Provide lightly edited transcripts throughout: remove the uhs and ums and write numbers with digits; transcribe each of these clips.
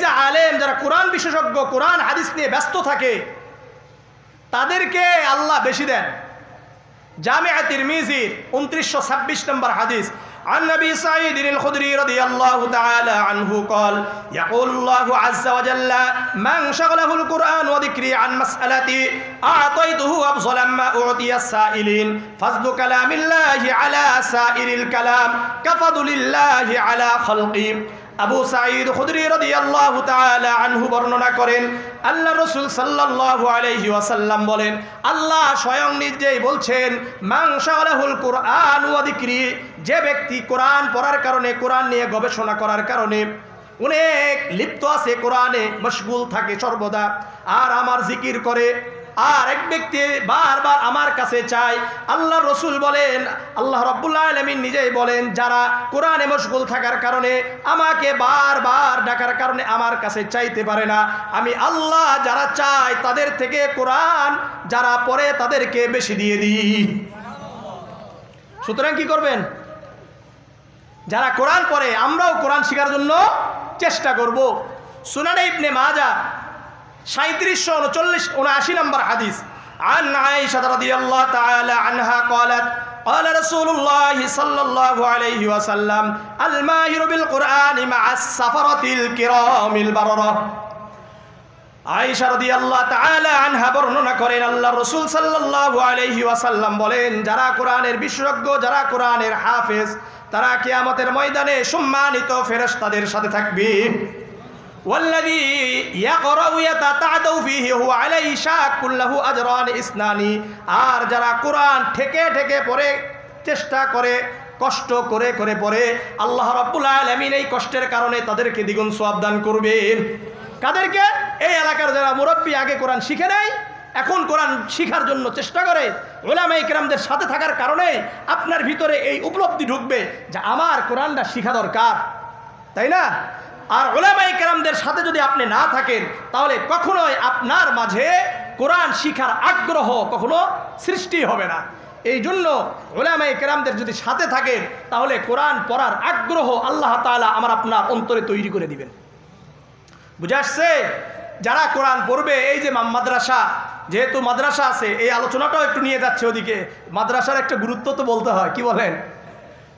যে আলেম, যারা কোরআন বিশেষজ্ঞ, কোরআন হাদিস নিয়ে ব্যস্ত থাকে, তাদেরকে আল্লাহ বেশি দেন। জামিআ তিরমিজির 2926 নম্বর হাদিস, عن أبي سعيد الخدري رضي الله تعالى عنه قال يقول الله عز وجل من شغله القرآن وذكري عن مسألتي أعطيته أفضل ما أعطي السائلين فضل كلام الله على سائر الكلام كفضل الله على خلقه। আবু সাঈদ খুদরি রাদিয়াল্লাহু তাআলা আনহু বর্ণনা করেন, আল্লাহ রাসূল সাল্লাল্লাহু আলাইহি ওয়াসাল্লাম বলেন, আল্লাহ স্বয়ং নিজেই বলছেন, মান শাগালাহুল কুরআন ওয়া যিকরি, যে ব্যক্তি কোরআন পড়ার কারণে, কোরআন নিয়ে গবেষণা করার কারণে অনেক লিপ্ত আছে, কোরআনে মশগুল থাকে সর্বদা, আর আমার জিকির করে, আর এক ব্যক্তি বারবার আমার কাছে চায়। আল্লাহ রসুল বলেন, আল্লাহ রাব্বুল আলামিন নিজেই বলেন, যারা কোরআনে মশগুল থাকার কারণে, আমাকে বারবার ডাকার কারণে আমার কাছে চাইতে পারে না, আমি আল্লাহ যারা চাই তাদের থেকে কোরআন যারা পড়ে তাদেরকে বেশি দিয়ে দিই। সুতরাং কি করবেন? যারা কোরআন পড়ে আমরাও কোরআন শেখার জন্য চেষ্টা করব। সুনানে ইবনে মাজাহ 3779 নম্বর হাদিস, عن عائشة رضي الله تعالى عنها قالت قال رسول الله صلى الله عليه وسلم الماهر بالقرآن مع السفرة الكرام البررة। আয়েশা রাদিয়াল্লাহু তাআলা আনহা বর্ণনা করেন, আল্লাহ রাসূল সাল্লাল্লাহু আলাইহি ওয়াসাল্লাম বলেন, যারা কোরআনের বিশেষজ্ঞ, যারা কোরআনের হাফেজ, তারা কিয়ামতের ময়দানে সম্মানিত ফেরেশতাদের সাথে থাকবে। والذي يقرأ يتعدو فيه هو عليه شاق له أجران اثنان। আর যারা কোরআন ঠেকে ঠেকে পড়ে, চেষ্টা করে, কষ্ট করে করে পড়ে, আল্লাহ রাব্বুল আলামিন এই কষ্টের কারণে তাদেরকে দ্বিগুণ সওয়াব দান করবেন। কাদেরকে? এই এলাকার যারা মুরব্বী, আগে কোরআন শিখে নেয়, এখন কোরআন শিখার জন্য চেষ্টা করে, উলামায়ে কেরামদের সাথে থাকার কারণে আপনার ভিতরে এই উপলব্ধি ঢুকবে যে আমার কোরআনটা শিখা দরকার, তাই না? আর উলামায়ে কেরামদের সাথে যদি আপনি না থাকেন, তাহলে কখনোই আপনার মাঝে কোরআন শিখার আগ্রহ কখনো সৃষ্টি হবে না। এই জন্য উলামায়ে কেরামদের যদি সাথে থাকেন, তাহলে কোরআন পড়ার আগ্রহ আল্লাহ তাআলা আমার আপনার অন্তরে তৈরি করে দিবেন। বুঝে আসছে? যারা কোরআন পড়বে, এই যে মাদ্রাসা, যেহেতু মাদ্রাসা আছে, এই আলোচনাটাও একটু নিয়ে যাচ্ছে ওদিকে, মাদ্রাসার একটা গুরুত্ব তো বলতে হয়, কি বলেন?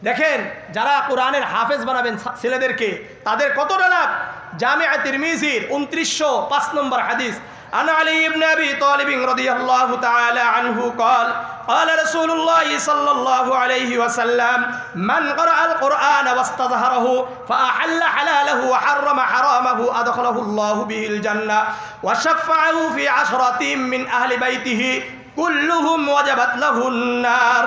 দেখেন, যারা কোরআনের হাফেজ বানাবেন ছেলেদেরকে, তাদের কতটা লাভ। জামিআ তিরমিজির 2905 নম্বর হাদিস, عن علي بن أبي طالب رضي الله تعالى عنه قال قال رسول الله صلى الله عليه وسلم من قرأ القرآن واستظهره فأحل حلاله وحرم حرامه أدخله الله به الجنة وشفعه في 10 من أهل بيته كلهم وجبت له النار।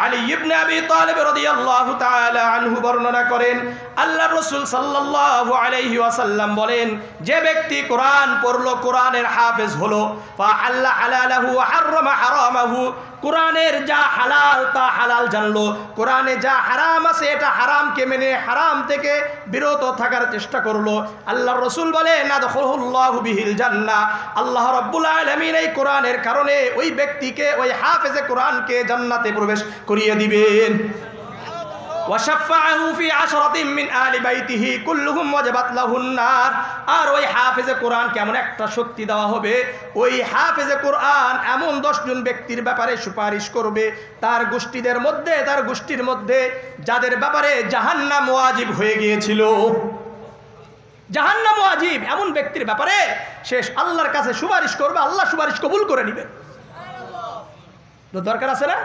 আলী ইবনে আবি তালিব রাদিয়াল্লাহু তাআলা আনহু বর্ণনা করেন, আল্লাহর রাসূল সাল্লাল্লাহু আলাইহি ওয়াসাল্লাম বলেন, যে ব্যক্তি কোরআন পড়লো, কোরআনের হাফেজ হলো, ফাআল্লা হালালাহু ওয়া হাররামা হারামাহু, কোরআনের যা হালাল তা হালাল জানলো, কোরআনে যা হারাম আছে এটা হারামকে মেনে হারাম থেকে বিরত থাকার চেষ্টা করলো, আল্লাহর রাসূল বলেন, আদখালুল্লাহু বিহিল জান্নাহ, আল্লাহ রাব্বুল আলামিন এই কোরআনের কারণে ওই ব্যক্তিকে, ওই হাফেজে কোরআনকে জান্নাতে প্রবেশ করিয়ে দিবেন। ওয়াশাফাআহু ফি 10 মিন আহলি বাইতিহি কুল্লুহুম ওয়াজাবাত লাহুন নার। আর ওই হাফেজে কোরআনকে এমন একটা শক্তি দেওয়া হবে, ওই হাফেজে কোরআন এমন 10 জন ব্যক্তির ব্যাপারে সুপারিশ করবে, তার গোষ্ঠীর মধ্যে যাদের ব্যাপারে জাহান্নাম ওয়াজিব হয়ে গিয়েছিল, জাহান্নাম ওয়াজিব এমন ব্যক্তির ব্যাপারে শেষ আল্লাহর কাছে সুপারিশ করবে, আল্লাহ সুপারিশ কবুল করে নেবেন। দরকার আছে না?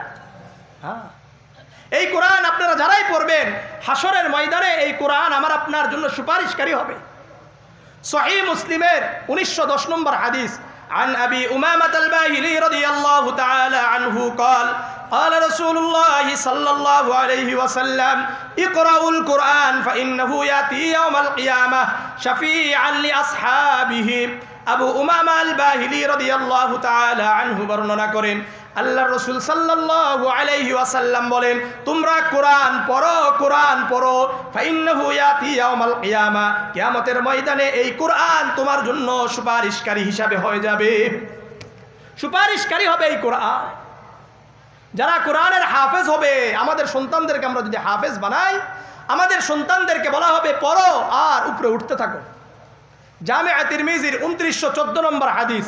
হ্যাঁ, এই কোরআন আপনারা যারাই পড়বেন, হাসরের ময়দানে এই কোরআন আমার আপনার জন্য সুপারিশকারী হবে। সহিহ মুসলিমের 1910 নম্বর হাদিস, عن أبي أمامة الباهلي رضي الله تعالى عنه قال قال رسول الله صلى الله عليه وسلم اقرأوا القرآن فإنه يأتي يوم القيامة شفيعا لأصحابه। আবু উমামা আল বাহিলি রাদিয়াল্লাহু তাআলা আনহু বর্ণনা করেন, আল্লাহর রাসূল সাল্লাল্লাহু আলাইহি ওয়াসাল্লাম বলেন, তোমরা কোরআন পড়ো, কোরআন পড়ো, ফাইন্নাহু ইয়াতি ইয়াউমাল কিয়ামা, কিয়ামতের ময়দানে এই কোরআন তোমার জন্য সুপারিশকারী হিসাবে হয়ে যাবে। সুপারিশকারী হবে এই কোরআন। যারা কোরআনের হাফেজ হবে, আমাদের সন্তানদেরকে আমরা যদি হাফেজ বানাই, আমাদের সন্তানদেরকে বলা হবে পড়ো আর উপরে উঠতে থাকো। জামিআ তিরমিজির 2914 নম্বর হাদিস।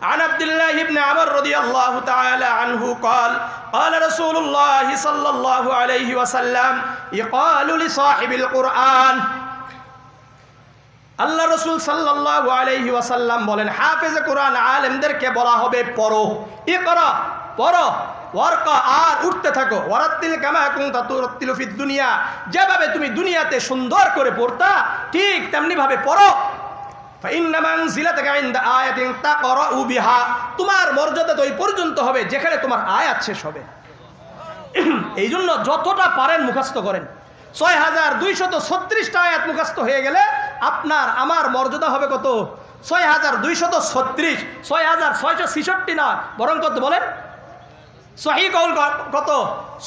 عن عبد الله بن عمرو رضي الله تعالى عنه قال قال رسول الله صلى الله عليه وسلم يقال لصاحب القرآن আল্লাহ রাসূল সাল্লাল্লাহু আলাইহি ওয়াসাল্লাম বলেন, হাফেজে কোরআন আলেমদেরকে বলা হবে পড়ো, ইকরা, পড়ো, ওয়ারকা, আর উঠতে থাকো, ওয়ারাত্তিল কামা কুনতা তুরাত্তিলু ফিদ দুনিয়া, যেভাবে তুমি দুনিয়াতে সুন্দর করে পড়তা ঠিক তেমনি ভাবে পড়ো। ফাইন্না মানজিলাতাকা ইনদা আয়াতিন তাকরাউ বিহা, তোমার মর্যাদা তো এই পর্যন্ত হবে যেখানে তোমার আয়াত শেষ হবে। এই জন্য যতটা পারেন মুখস্থ করেন। 6236টা আয়াত মুখস্থ হয়ে গেলে আপনার আমার মর্যাদা হবে কত? 6236, 6666 না, বরং কত বলেন? সহিহ কওল কত?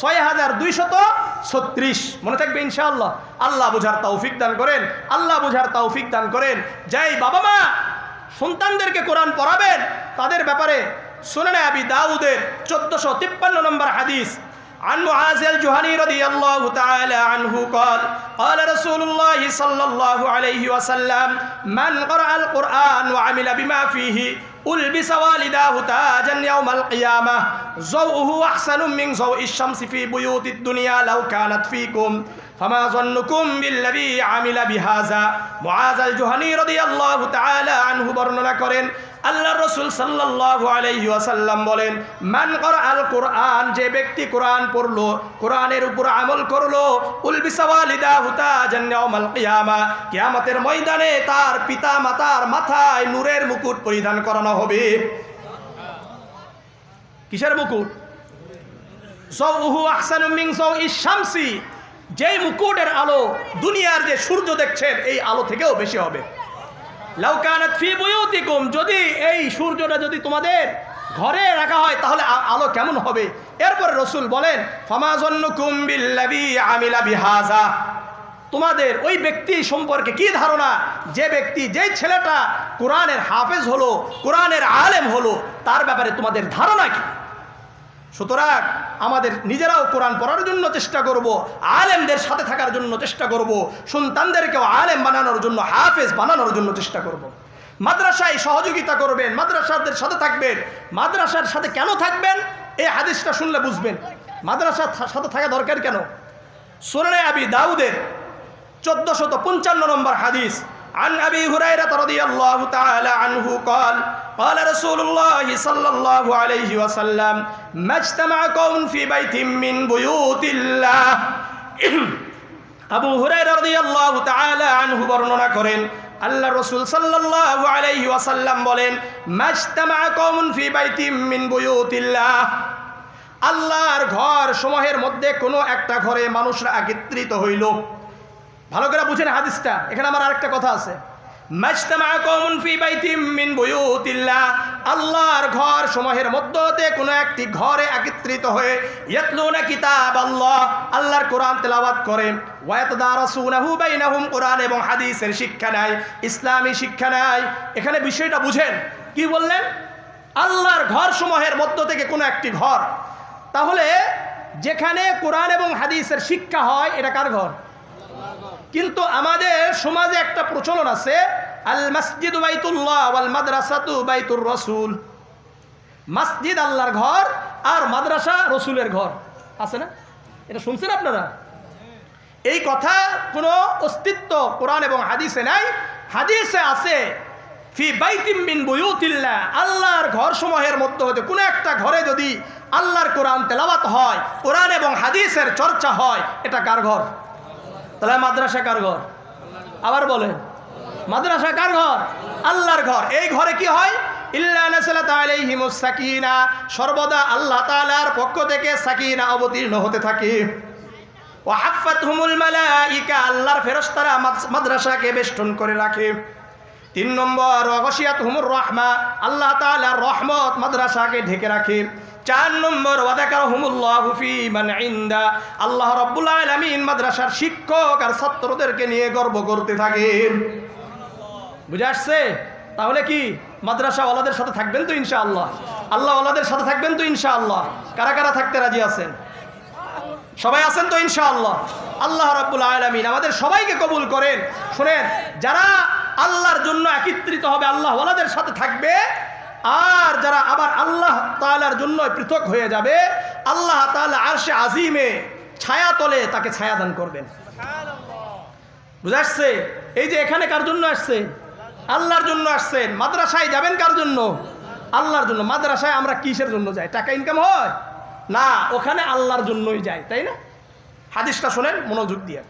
6236। মনে থাকবে ইনশাআল্লাহ। আল্লাহ বুঝার তৌফিক দান করেন, আল্লাহ বুঝার তৌফিক দান করেন। যেই বাবা মা সন্তানদেরকে কোরআন পড়াবেন তাদের ব্যাপারে সুনানে আবি দাউদের 1453 নম্বর হাদিস। عن معاذ الجهني رضي الله تعالى عنه قال قال رسول الله صلى الله عليه وسلم من قرأ القرآن وعمل بما فيه ألبس والداه تاجا يوم القيامة ضوءه أحسن من ضوء الشمس في بيوت الدنيا لو كانت فيكم فما ظنكم بالذي عمل بهذا। মুআয আল জুহানী রাদিয়াল্লাহু তাআলা আনহু বর্ণনা করেন, আল্লাহর রাসূল সাল্লাল্লাহু আলাইহি ওয়াসাল্লাম বলেন, মান ক্বরাআল কুরআন, যে ব্যক্তি কোরআন পড়লো, কোরআনের উপর আমল করলো, উলবিসা ওয়ালিদাহু তাজান ইয়াউমাল কিয়ামা, কিয়ামতের ময়দানে তার পিতা মাতার মাথায় নূরের মুকুট পরিধান করানো হবে। কিসের মুকুট? যাউহু আহসানু মিন যাউইশ শামসি, যেই মুকুটের আলো দুনিয়ার যে সূর্য দেখছেন এই আলো থেকেও বেশি হবে। লাউ কানাত ফি বুয়ুতিকুম, যদি এই সূর্যটা যদি তোমাদের ঘরে রাখা হয় তাহলে আলো কেমন হবে? এরপরে রাসূল বলেন, ফামা যান্নুকুম বিল্লাযী আমিলা বিহাযা, তোমাদের ওই ব্যক্তি সম্পর্কে কি ধারণা, যে ব্যক্তি, যেই ছেলেটা কোরআনের হাফেজ হলো, কোরআনের আলেম হলো, তার ব্যাপারে তোমাদের ধারণা কি? সুতরাং আমাদের নিজেরাও কোরআন পড়ার জন্য চেষ্টা করব, আলেমদের সাথে থাকার জন্য চেষ্টা করব, সন্তানদেরকেও আলেম বানানোর জন্য, হাফেজ বানানোর জন্য চেষ্টা করব। মাদ্রাসায় সহযোগিতা করবেন, মাদ্রাসাদের সাথে থাকবেন। মাদ্রাসার সাথে কেন থাকবেন এই হাদিসটা শুনলে বুঝবেন মাদ্রাসার সাথে থাকা দরকার কেন। সুনানে আবি দাউদের 1455 নম্বর হাদিস। عن أبي هريرة رضي الله تعالى عنه قال قال رسول الله صلى الله عليه وسلم ما اجتمع قوم في بيت من بيوت الله। আবু হুরায়রা রাদিয়াল্লাহু তাআলা আনহু বর্ণনা করেন, আল্লাহ রাসূল সাল্লাল্লাহু আলাইহি ওয়াসাল্লাম বলেন, মা ইজতামা কওমুন ফি বাইতিম মিন বুয়ুতিল্লাহ, আল্লাহর ঘর সমূহের মধ্যে কোনো একটা ঘরে মানুষরা একত্রিত হইল। ভালো করে বুঝেন হাদিসটা, এখানে আমার আরেকটা কথা আছে। মাজতামা কওমুন ফি বাইতিম মিন বুয়ুতিল্লাহ, আল্লাহর ঘর সমূহের মধ্যে কোনো একটি ঘরে একত্রিত হয়ে ইয়াতলুনা কিতাবাল্লাহ, আল্লাহর কোরআন তেলাওয়াত করেন, ওয়া ইয়াতাদারাসুনাহু বাইনাহুম, কোরআন এবং হাদিসের শিক্ষা নেয়, ইসলামী শিক্ষা নেয়। এখানে বিষয়টা বুঝেন, কি বললেন? আল্লাহর ঘর সমূহের মধ্য থেকে কোনো একটি ঘর। তাহলে যেখানে কোরআন এবং হাদিসের শিক্ষা হয় এটা কার ঘর? কিন্তু আমাদের সমাজে একটা প্রচলন আছে, আল মসজিদু বাইতুল্লাহ ওয়াল মাদ্রাসাতু বাইতুর রাসূল, মসজিদ আল্লাহর ঘর আর মাদ্রাসা রসুলের ঘর, আছে না? এটা শুনছেন আপনারা? এই কথা কোনো অস্তিত্ব কোরআন এবং হাদিসে নাই। হাদিসে আছে ফি বাইতিম মিন বুয়ুতিল্লাহ, আল্লাহর ঘর সমূহের মধ্যে হতে কোনো একটা ঘরে যদি আল্লাহর কোরআন তেলাওয়াত হয়, কোরআন এবং হাদিসের চর্চা হয়, এটা কার ঘর? তাহলে মাদ্রাসা কার ঘর? আবার বলেন, মাদ্রাসা কার ঘর? আল্লাহর ঘর। এই ঘরে কি হয়? ইল্লা নাযালাত আলাইহিমুস সাকিনা, সর্বদা আল্লাহ তাআলার পক্ষ থেকে সাকিনা অবতীর্ণ হতে থাকে। ওয়া হাফাতহুমুল মালাইকা, আল্লাহর ফেরেশতারা মাদ্রাসাকে বেষ্টন করে রাখে। 3 নম্বর, ওয়া গাশিয়াতহুমুর রাহমা, আল্লাহ তাআলার রহমত মাদ্রাসাকে ঢেকে রাখে। 4 নম্বর, ওয়া যাকারহুমুল্লাহু ফি মান ইনদা, আল্লাহ রাব্বুল আলামিন মাদ্রাসার শিক্ষক আর ছাত্রদেরকে নিয়ে গর্ব করতে থাকেন। বুঝে আসছে? তাহলে কি মাদ্রাসা ওয়ালাদের সাথে থাকবেন তো ইনশাআল্লাহ? আল্লাহ ওয়ালাদের সাথে থাকবেন তো ইনশাআল্লাহ? কারা কারা থাকতে রাজি আছেন? সবাই আছেন তো ইনশাআল্লাহ? আল্লাহ রাব্বুল আলামিন আমাদের সবাইকে কবুল করেন। শুনেন, যারা আল্লাহর জন্য একত্রিত হবে, আল্লাহ ওয়ালাদের সাথে থাকবে। আর যারা আবার আল্লাহ তাআলার জন্য পৃথক হয়ে যাবে, আল্লাহ তাআলা আরশে আজিমে ছায়া তলে তাকে ছায়া দান করবেন। বুঝা আসছে? এই যে এখানে কার জন্য আসছে? আল্লাহর জন্য আসছেন। মাদ্রাসায় যাবেন কার জন্য? আল্লাহর জন্য। মাদ্রাসায় আমরা কিসের জন্য যাই? টাকা ইনকাম হয় না, ওখানে আল্লাহর জন্যই যাই, তাই না? হাদিসটা শোনেন মনোযোগ দিয়ে।